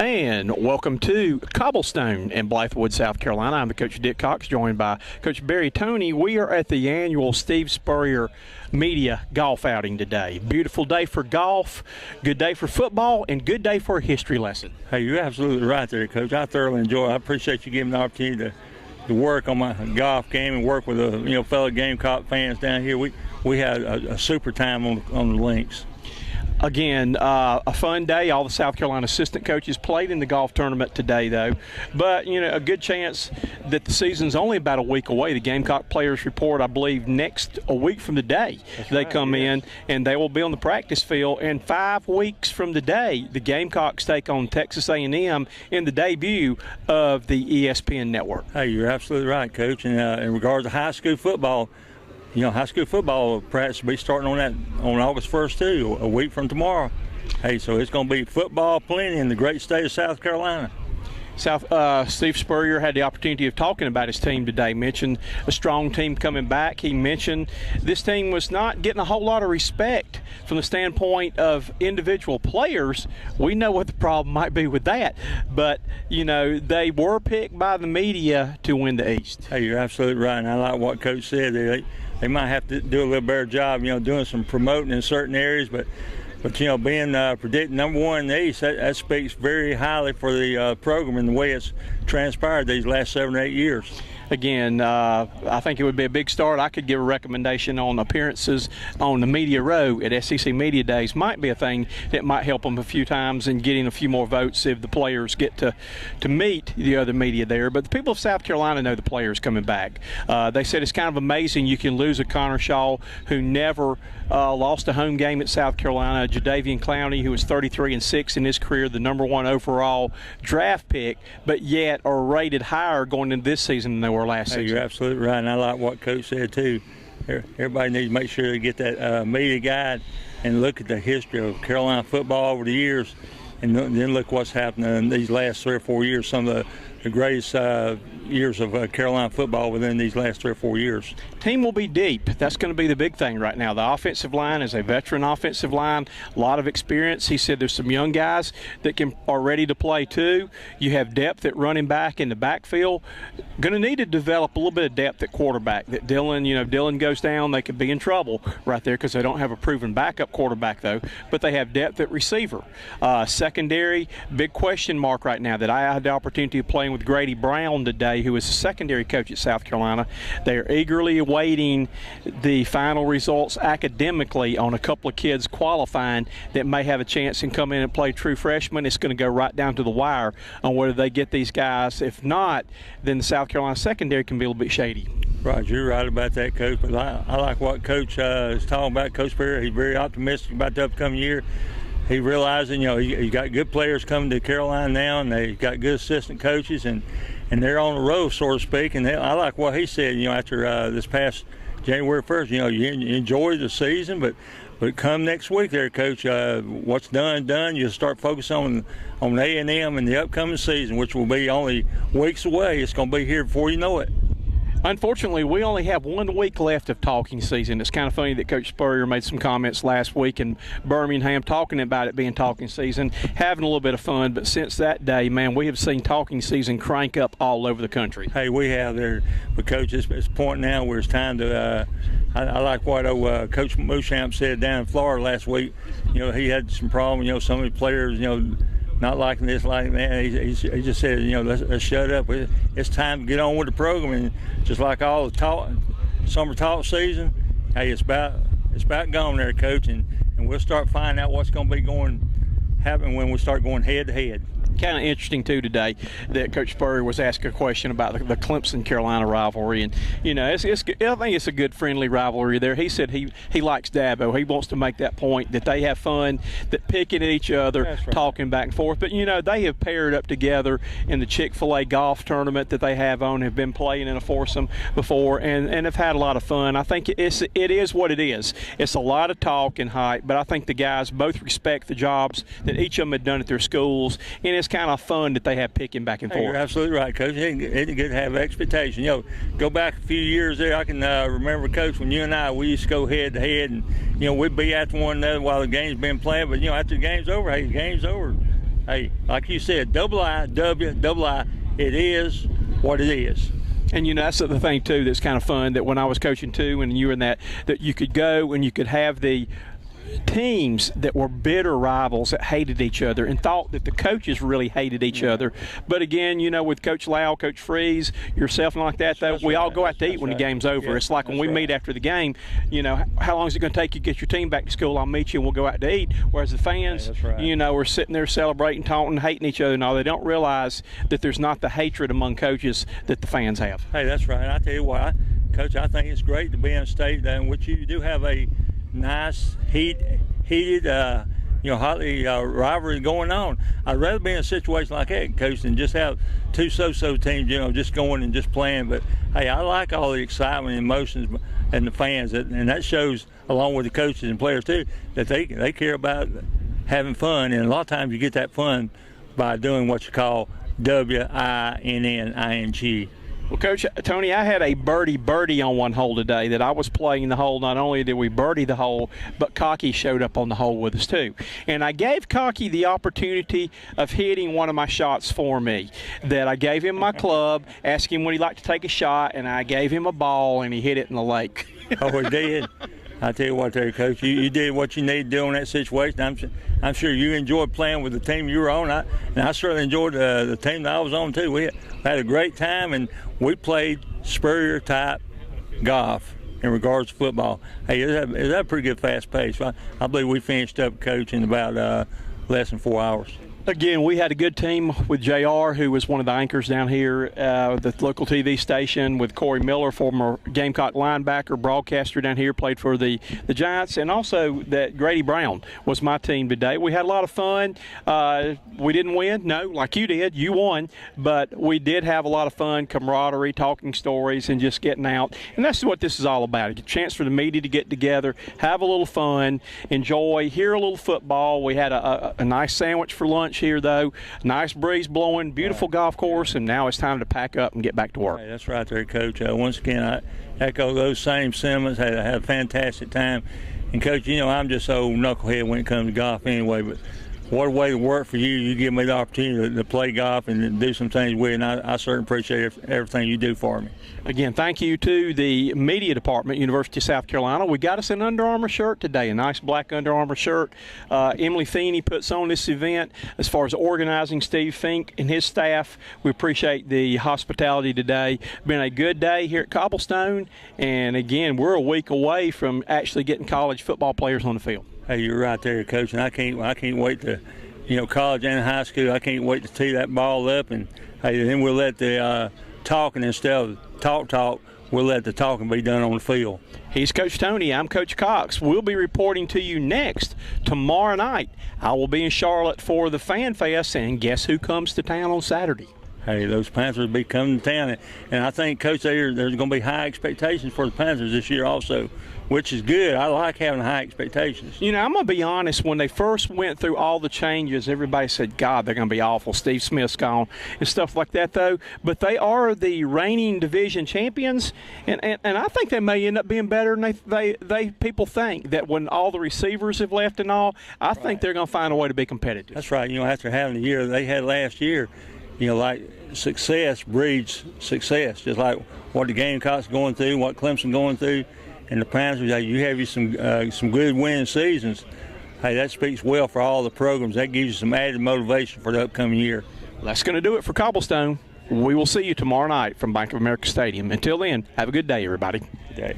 And welcome to Cobblestone in Blythewood, South Carolina. I'm the coach Dick Cox, joined by Coach Barry Toney. We are at the annual Steve Spurrier Media Golf Outing today. Beautiful day for golf, good day for football, and good day for a history lesson. Hey, you're absolutely right there, Coach. I thoroughly enjoy it. I appreciate you giving me the opportunity to work on my golf game and work with fellow Gamecock fans down here. We had a super time on the links. Again, a fun day. All the South Carolina assistant coaches played in the golf tournament today, though. But, a good chance that the season's only about a week away. The Gamecock players report, I believe, a week from today. They come in, and they will be on the practice field. And 5 weeks from today, the Gamecocks take on Texas A&M in the debut of the ESPN network. Hey, you're absolutely right, Coach. And in regards to high school football, high school football practice will be starting on August 1st, too, a week from tomorrow. Hey, so it's going to be football plenty in the great state of South Carolina. Steve Spurrier had the opportunity of talking about his team today, mentioned a strong team coming back. He mentioned this team was not getting a whole lot of respect from the standpoint of individual players. We know what the problem might be with that, but, they were picked by the media to win the East. Hey, you're absolutely right, and I like what Coach said. They might have to do a little better job, doing some promoting in certain areas, but being predicted number one in the East, that speaks very highly for the program and the way it's transpired these last 7 or 8 years. Again, I think it would be a big start. I could give a recommendation on appearances on the media row at SEC Media Days. Might be a thing that might help them a few times in getting a few more votes if the players get to meet the other media there. But the people of South Carolina know the players coming back. They said it's kind of amazing you can lose a Connor Shaw who never lost a home game at South Carolina, Jadavian Clowney, who was 33-6 in his career, the number 1 overall draft pick, but yet are rated higher going into this season than they were last season. You're absolutely right, and I like what Coach said too. Everybody needs to make sure they get that media guide and look at the history of Carolina football over the years, and then look what's happened in these last 3 or 4 years. Some of the greatest years of Carolina football within these last 3 or 4 years. Team will be deep. That's going to be the big thing right now. The offensive line is a veteran offensive line, a lot of experience. He said there's some young guys that are ready to play too. You have depth at running back in the backfield. Going to need to develop a little bit of depth at quarterback. That Dylan goes down, they could be in trouble right there because they don't have a proven backup quarterback though. But they have depth at receiver. Secondary, big question mark right now that I had the opportunity of playing with Grady Brown today, who is a secondary coach at South Carolina. They are eagerly awaiting the final results academically on a couple of kids qualifying that may have a chance and come in and play true freshmen. It's going to go right down to the wire on whether they get these guys. If not, then the South Carolina secondary can be a little bit shady. Right, you're right about that, Coach. But I like what Coach is talking about. Coach Spurrier, he's very optimistic about the upcoming year. He realizing, he got good players coming to Carolina now, and they got good assistant coaches, and they're on the road, so to speak. And I like what he said, after this past January 1st, you enjoy the season, but come next week there, Coach, what's done. You'll start focusing on A&M and the upcoming season, which will be only weeks away. It's going to be here before you know it. Unfortunately, we only have 1 week left of talking season. It's kind of funny that Coach Spurrier made some comments last week in Birmingham talking about it being talking season, having a little bit of fun. But since that day, man, we have seen talking season crank up all over the country. Hey, we have there. But, Coach, it's a point now where it's time to I like what Coach Mushamp said down in Florida last week. He had some problems, some of the players, not liking this, liking that. He just said, let's shut up. It's time to get on with the program. And just like all the summer talk season, hey, it's about gone there, Coach. And we'll start finding out what's going to be happening when we start going head to head. Kind of interesting too today that Coach Spurrier was asked a question about the Clemson-Carolina rivalry, and I think it's a good friendly rivalry there. He said he likes Dabo. He wants to make that point that they have fun, that picking at each other, right, talking back and forth. But they have paired up together in the Chick-fil-A golf tournament that they have been playing in a foursome before, and have had a lot of fun. I think it is what it is. It's a lot of talk and hype, but I think the guys both respect the jobs that each of them had done at their schools, and it's kind of fun that they have picking back and forth. You're absolutely right, Coach. It's good to have expectation. Go back a few years there. I can remember, Coach, when you and we used to go head to head, and we'd be after one another while the game's been playing. But after the game's over, hey, the game's over. hey, like you said, double I, W, double I, it is what it is. And, you know, that's the thing, too, that's kind of fun, that when I was coaching, too, and you were in that you could go and you could have the teams that were bitter rivals that hated each other and thought that the coaches really hated each other. But again, you know, with Coach Lau, Coach Freeze, yourself, and like that, though, we all go out to eat when the game's over. It's like when we meet after the game, you know, how long is it going to take you to get your team back to school? I'll meet you and we'll go out to eat. Whereas the fans, you know, are sitting there celebrating, taunting, hating each other. No, they don't realize that there's not the hatred among coaches that the fans have. Hey, that's right. I tell you what, Coach, I think it's great to be in a state in which you do have a nice, heated, hotly rivalry going on. I'd rather be in a situation like that, Coach, than just have two so-so teams, you know, just going and just playing. But, hey, I like all the excitement and emotions and the fans, and that shows, along with the coaches and players, too, that they care about having fun. And a lot of times you get that fun by doing what you call WINNING. Well, Coach Toney, I had a birdie on one hole today that I was playing the hole. Not only did we birdie the hole, but Cocky showed up on the hole with us too. And I gave Cocky the opportunity of hitting one of my shots for me. That I gave him my club, asked him would he like to take a shot, and I gave him a ball, and he hit it in the lake. Oh, he did? I tell you what there, Coach, you did what you needed to do in that situation. I'm sure you enjoyed playing with the team you were on, and I certainly enjoyed the team that I was on too. We had a great time, and we played Spurrier-type golf in regards to football. Hey, it was a pretty good fast pace. I believe we finished up, Coach, in about less than 4 hours. Again, we had a good team with JR, who was one of the anchors down here at the local TV station, with Corey Miller, former Gamecock linebacker, broadcaster down here, played for the Giants, and also that Grady Brown was my team today. We had a lot of fun. We didn't win, no, like you did. You won, but we did have a lot of fun, camaraderie, talking stories, and just getting out. And that's what this is all about. A chance for the media to get together, have a little fun, enjoy, hear a little football. We had a nice sandwich for lunch here, though. Nice breeze blowing, beautiful golf course, and now it's time to pack up and get back to work. Hey, that's right there, Coach. Once again, I echo those same sentiments. Had a fantastic time. And, Coach, you know, I'm just so knucklehead when it comes to golf anyway, but what a way to work for you. You give me the opportunity to play golf and do some things with you, and I certainly appreciate everything you do for me. Again, thank you to the media department, University of South Carolina. We got us an Under Armour shirt today, a nice black Under Armour shirt. Emily Feeney puts on this event. As far as organizing, Steve Fink and his staff, we appreciate the hospitality today. Been a good day here at Cobblestone, and again, we're a week away from actually getting college football players on the field. Hey, you're right there, Coach, and I can't wait to, you know, college and high school. I can't wait to tee that ball up, and hey, then we'll let the talking instead of talk. We'll let the talking be done on the field. He's Coach Toney. I'm Coach Cox. We'll be reporting to you next tomorrow night. I will be in Charlotte for the Fan Fest, and guess who comes to town on Saturday? Hey, those Panthers will be coming to town, and I think, Coach, there's going to be high expectations for the Panthers this year also, which is good. I like having high expectations. You know, I'm going to be honest, when they first went through all the changes, everybody said, God, they're going to be awful. Steve Smith's gone and stuff like that, though. But they are the reigning division champions, and I think they may end up being better than they people think, that when all the receivers have left and all, I think they're going to find a way to be competitive. That's right. You know, after having the year they had last year, you know, like success breeds success, just like what the Gamecocks going through, what Clemson going through, and the Panthers. You have some good winning seasons. Hey, that speaks well for all the programs. That gives you some added motivation for the upcoming year. That's going to do it for Cobblestone. We will see you tomorrow night from Bank of America Stadium. Until then, have a good day, everybody. Good day.